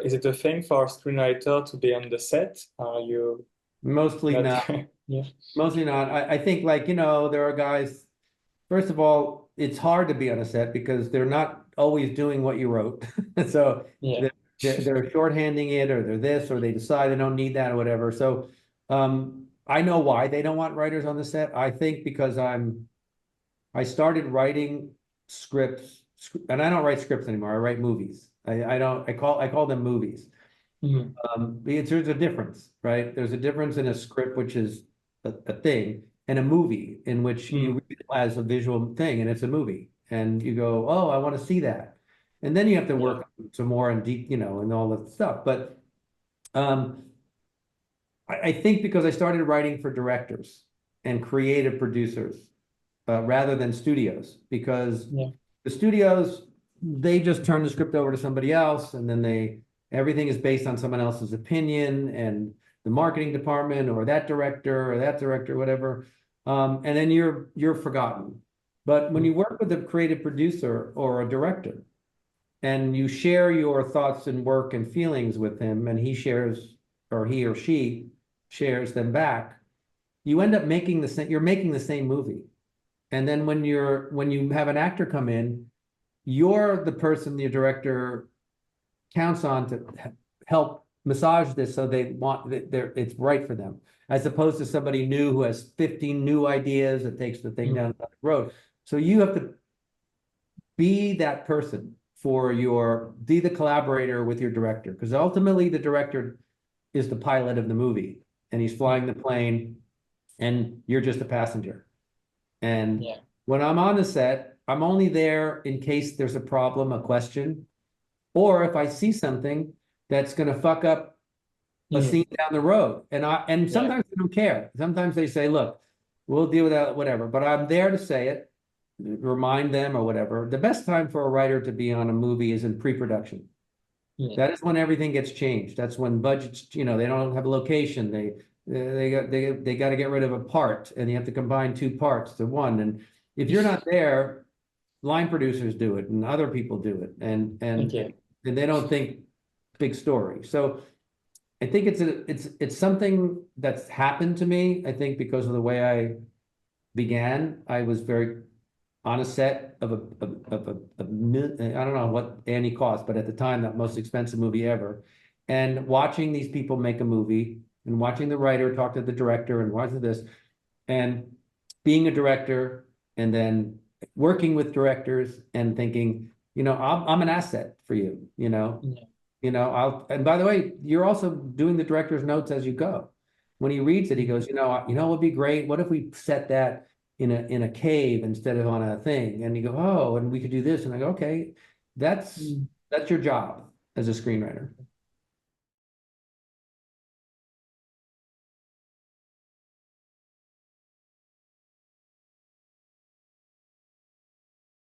is it a thing for a screenwriter to be on the set? Are you Mostly not? not. Yeah. Mostly not. I think like, there are guys, first of all, it's hard to be on a set because they're not always doing what you wrote. So Yeah. they're, they're shorthanding it, or they're this, or they decide they don't need that or whatever. So I know why they don't want writers on the set. I think because I started writing scripts, and I don't write scripts anymore. I write movies. I don't, I call them movies. Mhm. There's a difference, right? There's a difference in a script, which is a thing, and a movie in which you Mm. read it as a visual thing, and it's a movie, and you go, oh, I want to see that, and then you have to Yeah. work some more and deep, and all that stuff. But um, I think because I started writing for directors and creative producers rather than studios, because Yeah. the studios, they just turn the script over to somebody else, and then everything is based on someone else's opinion, and the marketing department or that director, whatever. And then you're forgotten. But when Mm. you work with a creative producer or a director, and you share your thoughts and work and feelings with him, and he shares, or he or she shares them back, you end up making the same, you're making the same movie. And then when you have an actor come in, you're the person the director counts on to help massage this so they want that it's right for them, as opposed to somebody new who has 15 new ideas that takes the thing Mm. down the road. So you have to be that person be the collaborator with your director, because ultimately the director is the pilot of the movie, and he's Mm. flying the plane, and you're just a passenger. And Yeah. when I'm on the set, I'm only there in case there's a problem, a question, or if I see something that's going to fuck up a Mm. scene down the road. And Yeah. sometimes they don't care. Sometimes they say, look, we'll deal with that, whatever. But I'm there to say it, remind them or whatever. The best time for a writer to be on a movie is in pre-production. Yeah. That is when everything gets changed. That's when budgets, they don't have a location. They got to get rid of a part, and you have to combine two parts to one. And if you're not there, line producers do it, and other people do it, Okay. and they don't think big story. So I think it's something that's happened to me. I think because of the way I began, I was very on a set of I don't know what Annie cost, but at the time, that most expensive movie ever. And watching these people make a movie, and watching the writer talk to the director, and watching this, and being a director, and then working with directors and thinking, I'm an asset for you, Yeah. and by the way, you're also doing the director's notes as you go. When he reads it, he goes, what would be great? What if we set that in a cave instead of on a thing? And you go, oh, and we could do this. And I go, okay, that's Mm. that's your job as a screenwriter.